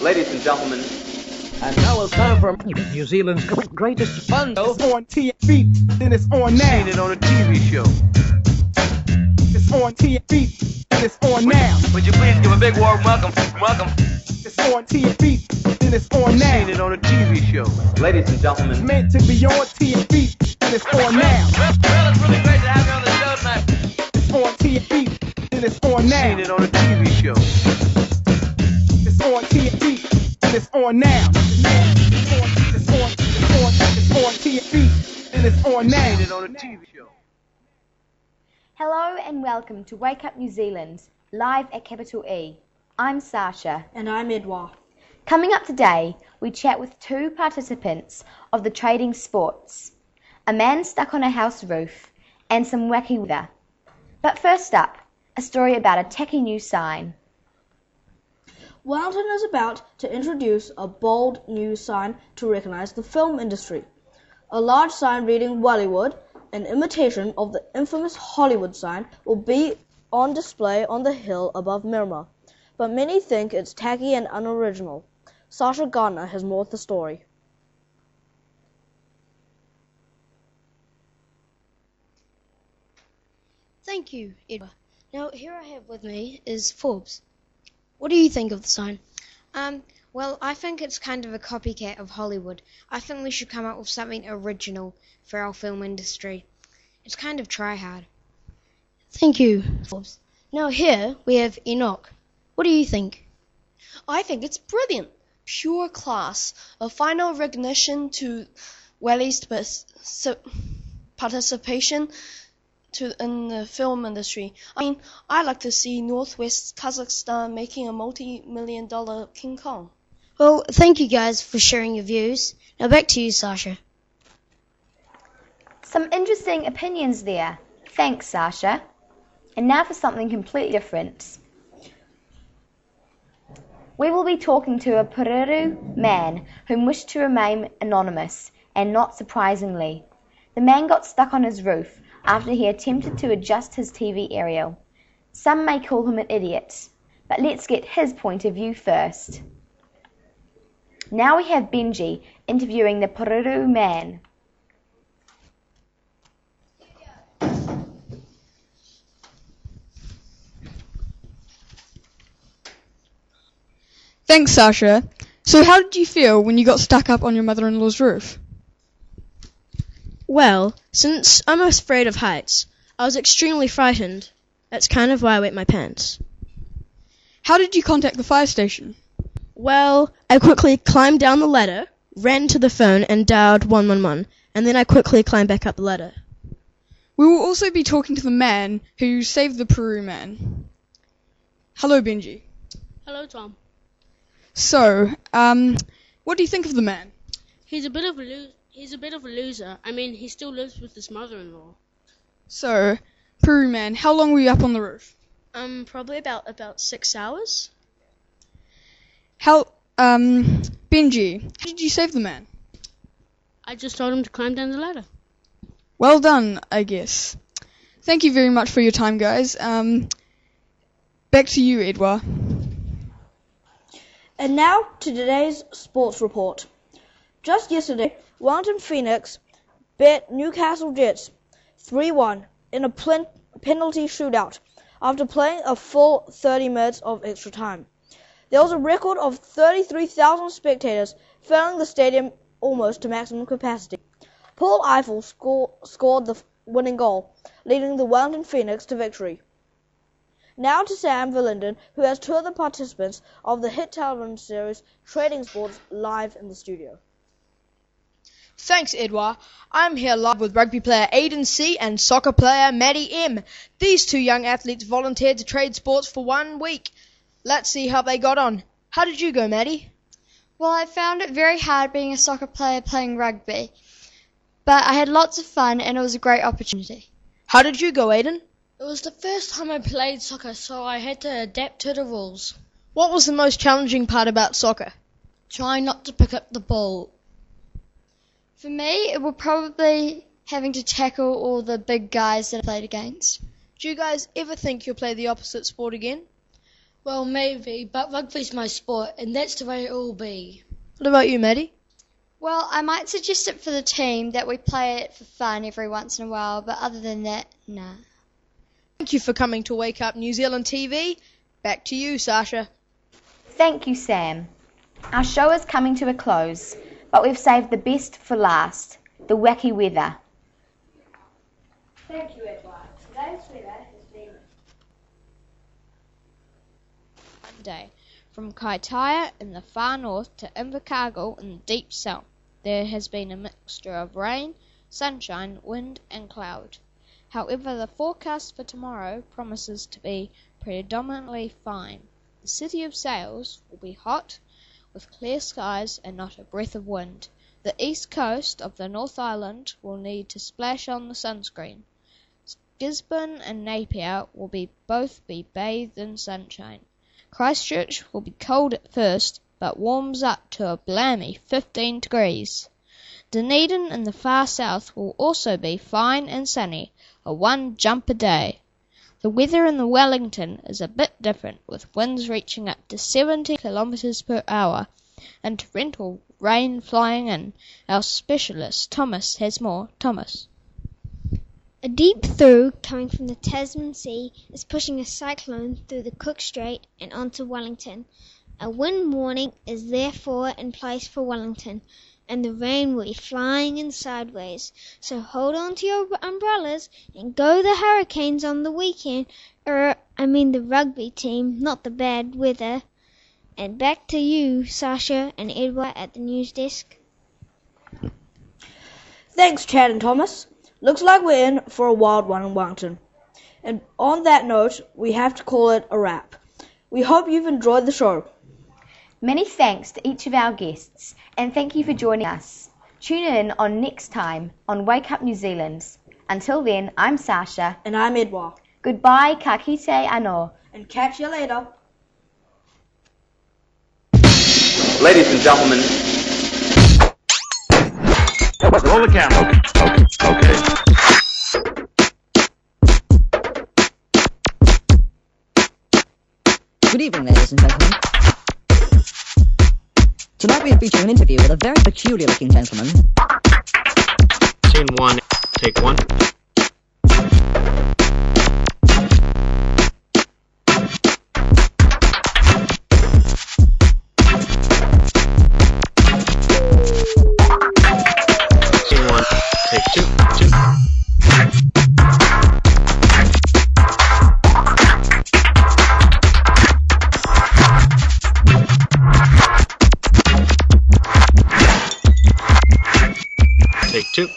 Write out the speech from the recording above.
Ladies and gentlemen. And now it's time for New Zealand's greatest fun show. It's on TV, then it's on now. Seen it on a TV show. It's on TV, then it's on now. Would you please give a big warm welcome? Welcome. It's on TV, then it's on now. Seen it on a TV show. Ladies and gentlemen. It's meant to be on TV, then it's on now. Well, it's really great to have you on the show tonight. It's on TV, then it's on now. Seen it on a TV show. It's on TV, then it's on now. It's on TV, then it's on now. Seen it on a TV show. Hello and welcome to Wake Up New Zealand, live at Capital E. I'm Sasha. And I'm Edouard. Coming up today, we chat with two participants of the trading sports, a man stuck on a house roof, and some wacky weather. But first up, a story about a tacky new sign. Wellington is about to introduce a bold new sign to recognise the film industry. A large sign reading Wellywood, an imitation of the infamous Hollywood sign, will be on display on the hill above Miramar. But many think it's tacky and unoriginal. Sasha Gardner has more of the story. Thank you, Edward. Now, here I have with me is Forbes. What do you think of the sign? Well, I think it's kind of a copycat of Hollywood. I think we should come up with something original for our film industry. It's kind of try-hard. Thank you, Forbes. Now here we have Enoch. What do you think? I think it's brilliant. Pure class. A final recognition to Welly's participation in the film industry. I mean, I like to see Northwest Kazakhstan making a multi-million-dollar King Kong. Well, thank you guys for sharing your views. Now back to you, Sasha. Some interesting opinions there. Thanks, Sasha. And now for something completely different. We will be talking to a Pururu man who wished to remain anonymous, and not surprisingly. The man got stuck on his roof after he attempted to adjust his TV aerial. Some may call him an idiot, but let's get his point of view first. Now we have Benji interviewing the Pururu man. Thanks, Sasha. So how did you feel when you got stuck up on your mother-in-law's roof? Well, since I'm afraid of heights, I was extremely frightened. That's kind of why I wet my pants. How did you contact the fire station? Well, I quickly climbed down the ladder, ran to the phone and dialed 111, and then I quickly climbed back up the ladder. We will also be talking to the man who saved the Peru man. Hello, Benji. Hello, Tom. So, what do you think of the man? He's a bit of a loser. I mean, he still lives with his mother-in-law. So, Peru man, how long were you up on the roof? Probably about 6 hours. Benji, how did you save the man? I just told him to climb down the ladder. Well done, I guess. Thank you very much for your time, guys. Back to you, Edouard. And now to today's sports report. Just yesterday, Wellington Phoenix beat Newcastle Jets 3-1 in a penalty shootout after playing a full 30 minutes of extra time. There was a record of 33,000 spectators filling the stadium almost to maximum capacity. Paul Eiffel scored the winning goal, leading the Wellington Phoenix to victory. Now to Sam Verlinden, who has two of the participants of the hit television series Trading Sports live in the studio. Thanks, Edouard. I'm here live with rugby player Aidan C. and soccer player Maddie M. These two young athletes volunteered to trade sports for 1 week. Let's see how they got on. How did you go, Maddie? Well, I found it very hard being a soccer player playing rugby, but I had lots of fun and it was a great opportunity. How did you go, Aidan? It was the first time I played soccer, so I had to adapt to the rules. What was the most challenging part about soccer? Trying not to pick up the ball. For me, it would probably having to tackle all the big guys that I played against. Do you guys ever think you'll play the opposite sport again? Well, maybe, but rugby's my sport, and that's the way it will be. What about you, Maddie? Well, I might suggest it for the team that we play it for fun every once in a while, but other than that, nah. Thank you for coming to Wake Up New Zealand TV. Back to you, Sasha. Thank you, Sam. Our show is coming to a close, but we've saved the best for last, the wacky weather. Thank you, Edward. Today's weather has been Monday. From Kaitaia in the far north to Invercargill in the deep south, there has been a mixture of rain, sunshine, wind and cloud. However, the forecast for tomorrow promises to be predominantly fine. The city of sails will be hot, with clear skies and not a breath of wind. The east coast of the North Island will need to splash on the sunscreen. Gisborne and Napier will both be bathed in sunshine. Christchurch will be cold at first, but warms up to a balmy 15 degrees. Dunedin in the far south will also be fine and sunny, a one jump a day. The weather in the Wellington is a bit different, with winds reaching up to 70 kilometres per hour, and torrential rain flying in. Our specialist, Thomas, has more. Thomas. A deep thaw coming from the Tasman Sea is pushing a cyclone through the Cook Strait and onto Wellington. A wind warning is therefore in place for Wellington, and the rain will be flying in sideways. So hold on to your umbrellas and go the Hurricanes on the weekend. The rugby team, not the bad weather. And back to you, Sasha and Edward at the news desk. Thanks, Chad and Thomas. Looks like we're in for a wild one in Wellington. And on that note, we have to call it a wrap. We hope you've enjoyed the show. Many thanks to each of our guests, and thank you for joining us. Tune in on next time on Wake Up New Zealand. Until then, I'm Sasha. And I'm Edward. Goodbye, ka kite anō. And catch you later. Ladies and gentlemen. Roll the camera. Okay. Good evening, ladies and gentlemen. Tonight we are featuring an interview with a very peculiar-looking gentleman. Scene 1, take 1. Scene 1, take 2. Take 2.